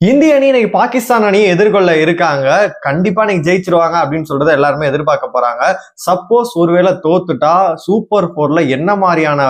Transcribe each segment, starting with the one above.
இந்திய அணி இன்னைக்கு பாகிஸ்தான் அணியை எதிர்கொள்ள இருக்காங்க. கண்டிப்பா இன்னைக்கு ஜெயிச்சிருவாங்க அப்படின்னு சொல்றத எல்லாருமே எதிர்பார்க்க போறாங்க. சப்போஸ் ஒருவேளை தோத்துட்டா சூப்பர் போர்ல என்ன மாதிரியான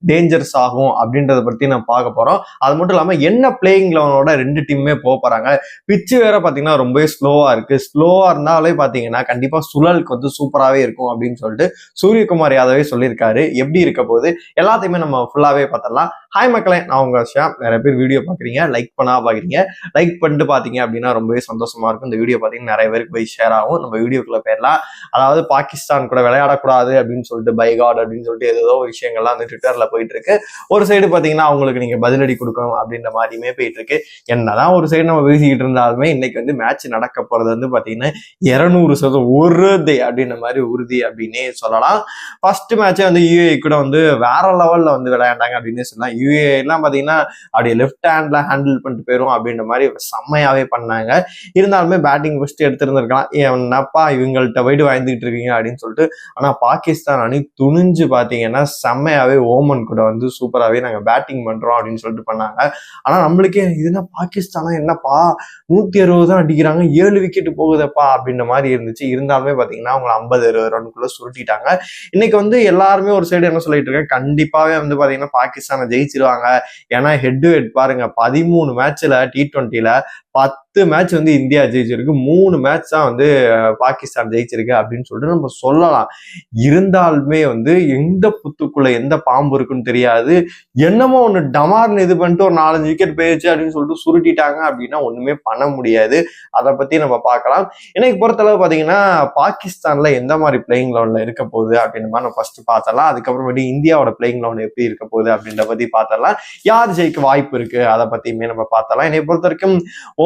டேஞ்சர்ஸ் ஆகும் அப்படின்றத பத்தி நம்ம பார்க்க போறோம். அது மட்டும் இல்லாம என்ன பிளேயிங் லெவனோட ரெண்டு டீமுமே போறாங்க. பிச்சு வேற பாத்தீங்கன்னா ரொம்பவே ஸ்லோவா இருக்கு. ஸ்லோவா இருந்தாலே பாத்தீங்கன்னா கண்டிப்பா சுழலுக்கு சூப்பராகவே இருக்கும் அப்படின்னு சொல்லிட்டு சூரியகுமார் யாதவே சொல்லியிருக்காரு. எப்படி இருக்க போது எல்லாத்தையுமே நம்ம ஃபுல்லாவே பார்த்துடலாம். ஹாய் மக்களே, நான் உங்க ஷியாம். நிறைய பேர் வீடியோ பாக்குறீங்க, லைக் பண்ணா பாக்குறீங்க. லைக் பண்ணிட்டு பாத்தீங்க அப்படின்னா ரொம்பவே சந்தோஷமா இருக்கும். இந்த வீடியோ பாத்தீங்கன்னா நிறைய பேருக்கு போய் ஷேர் ஆகும். நம்ம வீடியோக்குள்ள போயிடலாம். அதாவது பாகிஸ்தான் கூட விளையாடக்கூடாது அப்படின்னு சொல்லிட்டு பை காட் அப்படின்னு சொல்லிட்டு ஏதோ விஷயங்கள்லாம் ட்விட்டர்ல போயிட்டு இருக்கு. ஒரு சைடு பாத்தீங்கன்னா அவங்களுக்கு நீங்க பதிலடி கொடுக்கணும் அப்படின்ற மாதிரியுமே போயிட்டு இருக்கு. என்னதான் ஒரு சைடு நம்ம பேசிக்கிட்டு இருந்தாலுமே இன்னைக்கு மேட்ச் நடக்க போறது பாத்தீங்கன்னா 200% உறுதி அப்படின்ற மாதிரி உறுதி அப்படின்னே சொல்லலாம். ஃபர்ஸ்ட் மேட்சே யூஏ கூட வேற லெவல்ல விளையாண்டாங்க அப்படின்னு சொல்லலாம். யூஏ எல்லாம் பாத்தீங்கன்னா அப்படியே லெஃப்ட் ஹேண்ட்ல ஹேண்டில் பண்ணிட்டு போயிரும் அப்படின்ற மாதிரி செம்மையாவே பண்ணாங்க. இருந்தாலுமே பேட்டிங் ஃபர்ஸ்ட் எடுத்திருந்திருக்கலாம். என்னப்பா இவங்கள்ட்ட போயிட்டு வாழ்ந்துகிட்டு இருக்கீங்க அப்படின்னு சொல்லிட்டு. ஆனா பாகிஸ்தான் அணி துணிஞ்சு பாத்தீங்கன்னா செம்மையாவே ஓமன் கூட சூப்பராகவே நாங்க பேட்டிங் பண்றோம் அப்படின்னு சொல்லிட்டு பண்ணாங்க. ஆனா நம்மளுக்கே இதுனா பாகிஸ்தானா என்னப்பா 160 தான் அடிக்கிறாங்க, 7 விக்கெட் போகுதப்பா அப்படின்ற மாதிரி இருந்துச்சு. இருந்தாலுமே பாத்தீங்கன்னா அவங்க 50-60 ரன்குள்ள சுருட்டிட்டாங்க. இன்னைக்கு எல்லாருமே ஒரு சைடு என்ன சொல்லிட்டு இருக்காங்க, கண்டிப்பாவே பாத்தீங்கன்னா பாகிஸ்தானை ஜெயிச்சிருவாங்க. ஏன்னா ஹெட் டு ஹெட் பாருங்க, 13 மேட்ச்ல T20ல 10 மேட்ச் இந்தியா ஜெயிச்சிருக்கு, 3 மேட்ச் தான் பாகிஸ்தான் ஜெயிச்சிருக்கு அப்படின்னு சொல்லிட்டு நம்ம சொல்லலாம். இருந்தாலுமே எந்த புத்துக்குள்ள எந்த பாம்பு இருக்குன்னு தெரியாது. என்னமோ ஒண்ணு டமார்னு இது பண்ணிட்டு ஒரு 4-5 விக்கெட் போயிடுச்சு அப்படின்னு சொல்லிட்டு சுருட்டிட்டாங்க அப்படின்னா ஒண்ணுமே பண்ண முடியாது. அதை பத்தி நம்ம பார்க்கலாம். எனக்கு பொறுத்தளவு பாத்தீங்கன்னா பாகிஸ்தான்ல எந்த மாதிரி பிளேயிங் லெவன்ல இருக்க போகுது அப்படின்ற மாதிரி நம்ம ஃபர்ஸ்ட் பார்த்தலாம். அதுக்கப்புறமேட்டு இந்தியாவோட பிளேயிங் லெவன் எப்படி இருக்க போகுது அப்படின்ற பத்தி பார்த்தலாம். யார் ஜெயிக்க வாய்ப்பு இருக்கு அதை பத்தியுமே நம்ம பார்த்தலாம். என்னை பொறுத்த வரைக்கும்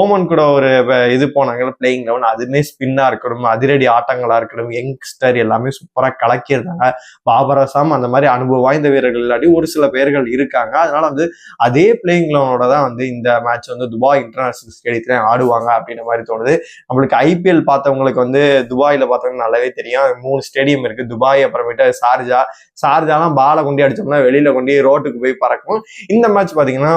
ஓமன் கூட ஒரு இது போனாங்க பிளேயிங் லெவன், அதுமே ஸ்பின்னா இருக்கணும், அதிரடி ஆட்டங்களா இருக்கணும், யங்ஸ்டர் எல்லாமே சூப்பரா கலக்கியிருந்தாங்க. பாபர் அசாம் அந்த மாதிரி அனுபவம் வாய்ந்த வீரர்கள் இல்லாட்டி ஒரு சில பேர்கள் இருக்காங்க. அதனால அதே பிளேயிங் லெவனோட தான் இந்த மேட்ச் துபாய் இன்டர்நேஷனல் ஸ்டேடியத்துல ஆடுவாங்க அப்படின்ற மாதிரி தோணுது. நம்மளுக்கு ஐபிஎல் பார்த்தவங்களுக்கு துபாயில பார்த்தவங்க நல்லாவே தெரியும். 3 ஸ்டேடியம் இருக்கு, துபாய், அப்புறமேட்டு ஷார்ஜாலாம் பாலை கொண்டு அடிச்சோம்னா வெளியில கொண்டு ரோட்டுக்கு போய் பறக்கும். இந்த மேட்ச் பாத்தீங்கன்னா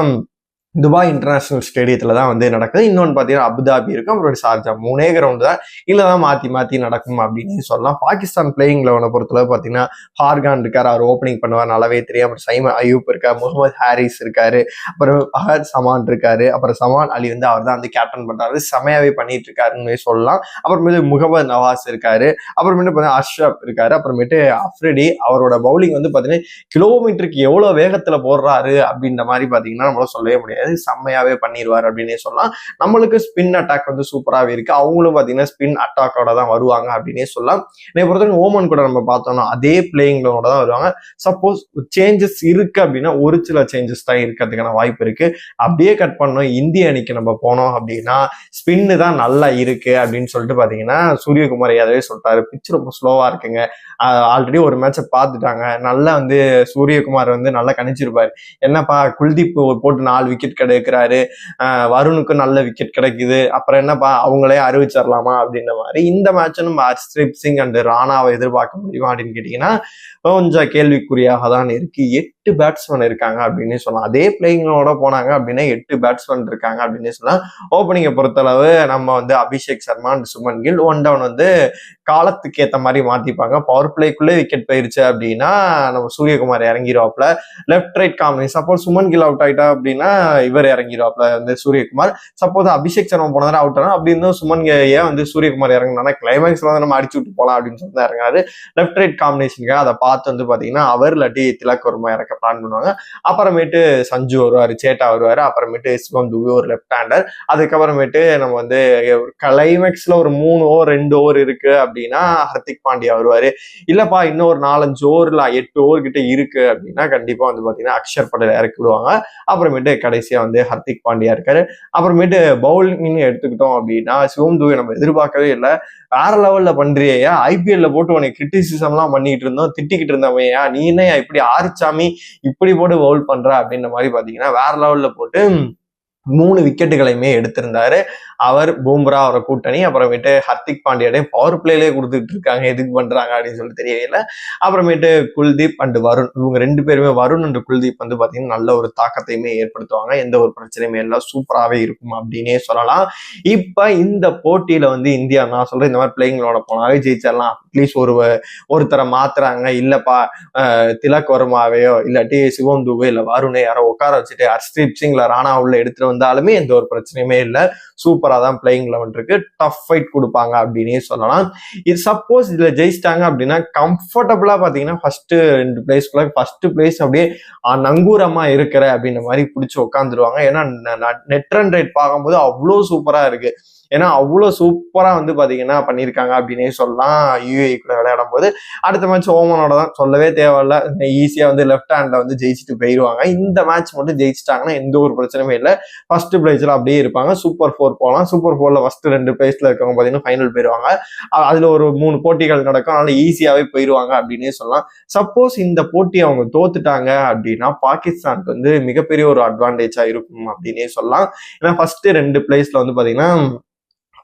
துபாய் இன்டர்நேஷனல் ஸ்டேடியத்துல தான் நடக்குது. இன்னொன்று பார்த்தீங்கன்னா அபுதாபி இருக்கும், அப்புறம் ஷார்ஜா. 3 கிரவுண்ட் தான், இல்லதான் மாத்தி நடக்கும் அப்படின்னு சொல்லலாம். பாகிஸ்தான் பிளேயிங் லெவனை பொறுத்தளவு பார்த்தீங்கன்னா ஹார்கான் இருக்காரு, அவர் ஓப்பனிங் பண்ணுவார், நல்லாவே தெரியும். அப்புறம் சைமன் அயூப் இருக்காரு, முகமது ஹாரிஸ் இருக்காரு, அப்புறம் அஹத் சமான் இருக்காரு, அப்புறம் சமான் அலி அவர் தான் கேப்டன் பண்றாரு, செமையாவே பண்ணிட்டு இருக்காருன்னு சொல்லலாம். அப்புறமேட்டு முகமது நவாஸ் இருக்காரு, அப்புறமேட்டு பார்த்தீங்கன்னா அஷ்ரப் இருக்காரு, அப்புறமேட்டு அஃப்ரிடி. அவரோட பவுலிங் பார்த்தீங்கன்னா கிலோமீட்டருக்கு எவ்வளவு வேகத்துல போடுறாரு அப்படின்ற மாதிரி பார்த்தீங்கன்னா நம்மளால சொல்லவே முடியாது. செம்மையாவே பண்ணிடுவார் அப்படின்னே சொல்லலாம். நம்மளுக்கு ஸ்பின் அட்டாக் சூப்பராகவே இருக்கு. அவங்களும் பாத்தீங்கன்னா ஸ்பின் அட்டாக்கோட தான் வருவாங்க அப்படின்னே சொல்லலாம். என்னை பொறுத்தவரைக்கும் ஓமன் கூட நம்ம பார்த்தோம்னா அதே பிளேயிங்கோட தான் வருவாங்க. சப்போஸ் சேஞ்சஸ் இருக்கு அப்படின்னா ஒரு சில சேஞ்சஸ் தான் இருக்கிறதுக்கான வாய்ப்பு இருக்கு. அப்படியே கட் பண்ணோம் இந்திய அணிக்கு நம்ம போனோம் அப்படின்னா ஸ்பின்னு தான் நல்லா இருக்கு அப்படின்னு சொல்லிட்டு பாத்தீங்கன்னா சூரியகுமார் யாதவே சொல்லிட்டாரு. பிச் ரொம்ப ஸ்லோவா இருக்குங்க. ஆல்ரெடி ஒரு மேட்சை பார்த்துட்டாங்க. நல்லா சூரியகுமார் நல்லா கணிச்சிருப்பாரு. என்னப்பா குல்தீப் போட்டு 4 விக்கெட் கிடைக்கிறாரு, வருணுக்கு நல்ல விக்கெட் கிடைக்குது, அப்புறம் என்னப்பா அவங்களே அறிவிச்சிடலாமா அப்படின்ற மாதிரி. இந்த மேட்ச் நம்ம ஹர்ஷ்தீப் சிங் அண்ட் ராணாவை எதிர்பார்க்க முடியுமா அப்படின்னு கேட்டீங்கன்னா கொஞ்சம் கேள்விக்குறியாக தான் இருக்கு. 8 பேட்ஸ்மேன் இருக்காங்க அப்படின்னு சொல்லலாம். அதே பிளேயிங்கோட போனாங்க அப்படின்னா 8 பேட்ஸ்மேன் இருக்காங்க அப்படின்னு சொல்லலாம். ஓப்பனிங்கை பொறுத்தளவு நம்ம Abhishek Sharma and Shubman Gill one down காலத்துக்கு ஏற்ற மாதிரி மாத்திப்பாங்க. பவர் பிளேக்குள்ளே விக்கெட் போயிருச்சு அப்படின்னா நம்ம சூரியகுமார் இறங்கிடுவாப்ல. Left right combination. Suppose Shubman Gill out ஆயிட்டா அப்படின்னா இவர் இறங்கிடுவாப்ல சூரியகுமார். சப்போஸ் அபிஷேக் சர்மா போனதால அவுட் ஆனா அப்படி இருந்தும் சுமன் ஏன் சூரியகுமார் இறங்கினா கிளைமேக்ஸ்ல நம்ம அடிச்சு விட்டு போலாம் அப்படின்னு சொல்லி தான் இறங்காரு. லெஃப்ட் ரைட் காம்பினேஷனுக்காக அதை பார்த்து பாத்தீங்கன்னா அவர் இல்லாட்டி திலக் வர்மா இறக்க பிளான் பண்ணுவாங்க. அப்புறமேட்டு சஞ்சு வருவாரு, சேட்டா வருவாரு, அப்புறமேட்டு சிவம் துபே ஒரு லெஃப்ட் ஹேண்டர். அதுக்கப்புறமேட்டு நம்ம கிளைமேக்ஸ்ல ஒரு 3 ஓவர் 2 ஓவர் இருக்கு அப்படின்னா ஹர்திக் பாண்டியா வருவாரு. இல்லப்பா இன்னும் ஒரு 4-5 ஓவர் இல்ல 8 ஓவர் கிட்ட இருக்கு அப்படின்னா கண்டிப்பா பாத்தீங்கன்னா அக்ஷர் பட்டேல் இறக்கி விடுவாங்க. அப்புறமேட்டு கடைசியா ஹர்திக் பாண்டியா இருக்காரு. அப்புறமேட்டு பவுலிங் எடுத்துக்கிட்டோம் அப்படின்னா சிவம் துபே நம்ம எதிர்பார்க்கவே இல்லை, வேற லெவல்ல பண்றியா, ஐபிஎல்ல போட்டு உனக்கு கிரிட்டிசிசம் எல்லாம் பண்ணிட்டு இருந்தோம், திட்டிக்கிட்டு இருந்தவையா, நீ என்ன இப்படி ஆரிச்சாமி இப்படி போட்டு பவுல் பண்ற அப்படின்ற மாதிரி பாத்தீங்கன்னா வேற லெவல்ல போட்டு 3 விக்கெட்டுகளையுமே எடுத்திருந்தாரு. அவர், பும்ரா, அவரை கூட்டணி, அப்புறமேட்டு ஹர்திக் பாண்டியாடே பவர் பிளேலே கொடுத்துட்டு இருக்காங்க, எதுக்கு பண்றாங்க அப்படின்னு சொல்லி தெரியல. அப்புறமேட்டு குல்தீப் அண்ட் வருண், இவங்க 2 பேருமே, வருண் அண்ட் குல்தீப் வந்து பாத்தீங்கன்னா நல்ல ஒரு தாக்கத்தையுமே ஏற்படுத்துவாங்க, எந்த ஒரு பிரச்சனையுமே இல்லை, சூப்பராகவே இருக்கும் அப்படின்னே சொல்லலாம். இப்ப இந்த போட்டியில வந்து இந்தியா, நான் சொல்றேன், இந்த மாதிரி பிளேயிங்களோட போனாவே ஜெயிச்சிடலாம். அட்லீஸ்ட் ஒருத்தரை மாத்துறாங்க, இல்லப்பா திலக் வர்மாவையோ இல்லாட்டி சிவம் துபே இல்ல வருணை யாரோ உட்கார வச்சுட்டு ஹர்ஷ்தீப் சிங் இல்ல ராணா உள்ள எடுத்துட்டு வந்தாலுமே எந்த ஒரு பிரச்சனையுமே இல்லை, சூப்பரா தான் பிளேயிங் 11 இருக்கு, டஃப் ஃபைட் கொடுப்பாங்க அப்படின்னே சொல்லலாம். இது சப்போஸ் இதுல ஜெயிச்சிட்டாங்க அப்படின்னா கம்ஃபர்டபுளா பாத்தீங்கன்னா ஃபர்ஸ்ட் 2 பிளேஸ்க்குள்ள ஃபர்ஸ்ட் பிளேஸ் அப்படியே நங்கூரமா இருக்கிற அப்படின்ற மாதிரி பிடிச்சி உட்காந்துருவாங்க. ஏன்னா நெட் ரன் ரேட் பார்க்கும்போது அவ்வளோ சூப்பரா இருக்கு. ஏன்னா அவ்வளவு சூப்பரா வந்து பாத்தீங்கன்னா பண்ணியிருக்காங்க அப்படின்னே சொல்லலாம். யுஏஇ கூட விளையாடும் போது அடுத்த மேட்ச் ஓமனோட தான், சொல்லவே தேவையில்ல, ஈஸியா வந்து லெஃப்ட் ஹேண்ட்ல வந்து ஜெயிச்சுட்டு போயிடுவாங்க. இந்த மேட்ச் மட்டும் ஜெயிச்சிட்டாங்கன்னா எந்த ஒரு பிரச்சனையுமே இல்லை, ஃபர்ஸ்ட் பிளேஸ்ல அப்படியே இருப்பாங்க. சூப்பர் 4 போகலாம். சூப்பர் 4ல ஃபர்ஸ்ட் 2 பிளேஸ்ல இருக்கவங்க பாத்தீங்கன்னா ஃபைனல் போயிருவாங்க. அதுல ஒரு 3 போட்டிகள் நடக்கும், அதனால ஈஸியாவே போயிருவாங்க அப்படின்னே சொல்லலாம். சப்போஸ் இந்த போட்டி அவங்க தோத்துட்டாங்க அப்படின்னா பாகிஸ்தானுக்கு வந்து மிகப்பெரிய ஒரு அட்வான்டேஜா இருக்கும் அப்படின்னே சொல்லலாம். ஏன்னா ஃபர்ஸ்ட் 2 பிளேஸ்ல வந்து பாத்தீங்கன்னா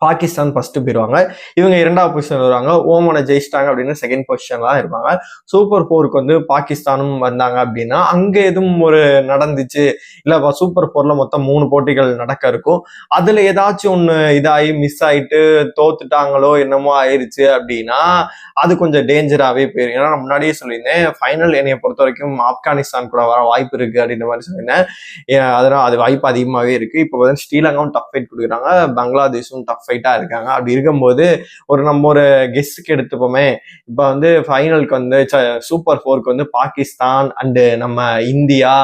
பாகிஸ்தான் ஃபர்ஸ்ட் போயிடுவாங்க, இவங்க 2வது பொசிஷன் வருவாங்க. ஓமனை ஜெயிச்சிட்டாங்க அப்படின்னு செகண்ட் பொசிஷன்ல தான் இருப்பாங்க. சூப்பர் 4க்கு வந்து பாகிஸ்தானும் வந்தாங்க அப்படின்னா அங்க எதுவும் ஒரு நடந்துச்சு இல்ல, சூப்பர் 4ல மொத்தம் 3 போட்டிகள் நடக்க இருக்கும், அதுல ஏதாச்சும் ஒண்ணு இதாகி மிஸ் ஆயிட்டு தோத்துட்டாங்களோ என்னமோ ஆயிருச்சு அப்படின்னா அது கொஞ்சம் டேஞ்சராகவே போயிடும். ஏன்னா நான் முன்னாடியே சொல்லியிருந்தேன், ஃபைனல் என்னைய பொறுத்த வரைக்கும் ஆப்கானிஸ்தான் கூட வர வாய்ப்பு இருக்கு அப்படின்ற மாதிரி சொல்லியிருந்தேன். அதனால அது வாய்ப்பு அதிகமாகவே இருக்கு. இப்போ வந்து ஸ்ரீலங்காவும் டஃப் ஃபைட் கொடுக்குறாங்க, பங்களாதேஷும் டஃப் ஃபைட்டா இருக்காங்க. அப்படி இருக்கும்போது நம்ம ஒரு கெஸ்ஸுக்கு எடுத்துப்போமே, இப்போ வந்து ஃபைனலுக்கு வந்து சூப்பர் 4க்கு வந்து பாகிஸ்தான் அண்டு நம்ம இந்தியா,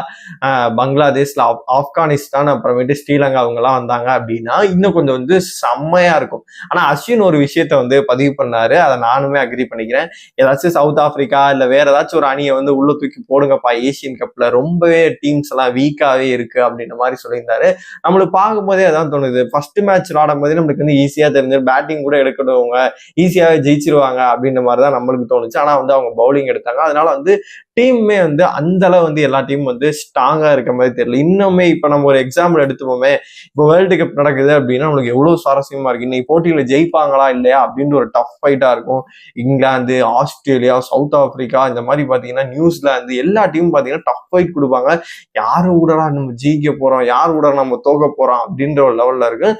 பங்களாதேஷ்ல ஆப்கானிஸ்தான், அப்புறமேட்டு ஸ்ரீலங்கா அவங்கலாம் வந்தாங்க அப்படின்னா இன்னும் கொஞ்சம் வந்து செம்மையா இருக்கும். ஆனா அஸ்வின் ஒரு விஷயத்த வந்து பதிவு பண்ணாரு, அதை நானுமே அக்ரி பண்ணிக்கிறேன். ஏதாச்சும் சவுத் ஆப்பிரிக்கா இல்ல வேற ஏதாச்சும் ஒரு அணியை வந்து உள்ள தூக்கி போடுங்கப்பா, ஏசியன் கப்ல ரொம்பவே டீம்ஸ் எல்லாம் வீக்காவே இருக்கு அப்படின்ற மாதிரி சொல்லியிருந்தாரு. நம்மளுக்கு பார்க்கும்போதே அதான் தோணுது, ஃபர்ஸ்ட் மேட்ச் விளாடும் போதே நம்மளுக்கு வந்து ஈஸியா தெரிஞ்சு பேட்டிங் கூட எடுக்கணுங்க, ஈஸியாவே ஜெயிச்சிருவாங்க அப்படின்ற மாதிரிதான் நம்மளுக்கு தோணுச்சு. ஆனா வந்து அவங்க பவுலிங் எடுத்தாங்க, அதனால வந்து டீமுமே வந்து அந்த அளவு வந்து எல்லா டீமும் வந்து ஸ்ட்ராங்கா இருக்க மாதிரி தெரியல. இன்னுமே இப்ப நம்ம ஒரு எக்ஸாம்பிள் எடுத்துப்போமே, இப்போ வேர்ல்டு கப் நடக்குது அப்படின்னா நம்மளுக்கு எவ்வளவு சுவாரஸ்யமா இருக்கு, இன்னைக்கு போட்டியில ஜெயிப்பாங்களா இல்லையா அப்படின்ற ஒரு டஃப் ஃபைட்டா இருக்கும். இங்கிலாந்து, ஆஸ்திரேலியா, சவுத் ஆப்பிரிக்கா, இந்த மாதிரி பாத்தீங்கன்னா நியூசிலாந்து, எல்லா டீமும் பாத்தீங்கன்னா டஃப் ஃபைட் கொடுப்பாங்க. யாரு கூடடா நம்ம ஜெயிக்க போறோம், யாரு கூட நம்ம தோக்க போறோம் அப்படின்ற ஒரு லெவல்ல இருக்கு.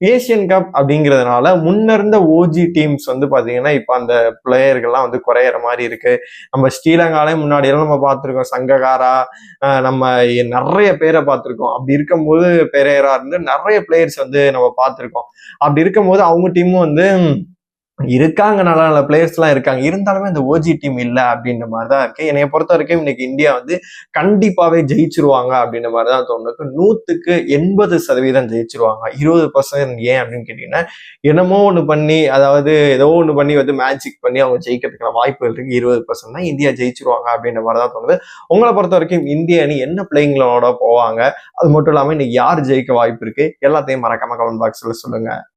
ஏசியன் கப் அப்படிங்கிறதுனால முன்ன இருந்த ஓஜி டீம்ஸ் வந்து பாத்தீங்கன்னா இப்ப அந்த பிளேயர்கள்லாம் வந்து குறையிற மாதிரி இருக்கு. நம்ம ஸ்ரீலங்காலே முன்னாடி எல்லாம் நம்ம பார்த்திருக்கோம், சங்ககாரா, நம்ம நிறைய பேரை பார்த்திருக்கோம். அப்படி இருக்கும்போது பெரேரா இருந்து நிறைய பிளேயர்ஸ் வந்து நம்ம பார்த்திருக்கோம். அப்படி இருக்கும்போது அவங்க டீமும் வந்து இருக்காங்க, நல்ல நல்ல பிளேயர்ஸ் எல்லாம் இருக்காங்க, இருந்தாலுமே அந்த ஓஜி டீம் இல்ல அப்படின்ற மாதிரிதான் இருக்கு. என்னைய பொறுத்த வரைக்கும் இன்னைக்கு இந்தியா வந்து கண்டிப்பாவே ஜெயிச்சிருவாங்க அப்படின்ற மாதிரிதான் தோணுது. 100க்கு 80% ஜெயிச்சிருவாங்க. 20% ஏன் அப்படின்னு கேட்டீங்கன்னா, என்னமோ ஒண்ணு பண்ணி, அதாவது ஏதோ ஒண்ணு பண்ணி வந்து மேஜிக் பண்ணி அவங்க ஜெயிக்கிறதுக்கான வாய்ப்புகள் இருக்கு. 20% தான் இந்தியா ஜெயிச்சிருவாங்க அப்படின்ற மாதிரிதான் தோணுது. உங்களை பொறுத்த வரைக்கும் இந்திய அணி என்ன பிளேயிங்களோட போவாங்க, அது மட்டும் இல்லாம இன்னைக்கு யார் ஜெயிக்க வாய்ப்பு இருக்கு, எல்லாத்தையும் மறக்காம கமெண்ட் பாக்ஸ்ல சொல்லுங்க.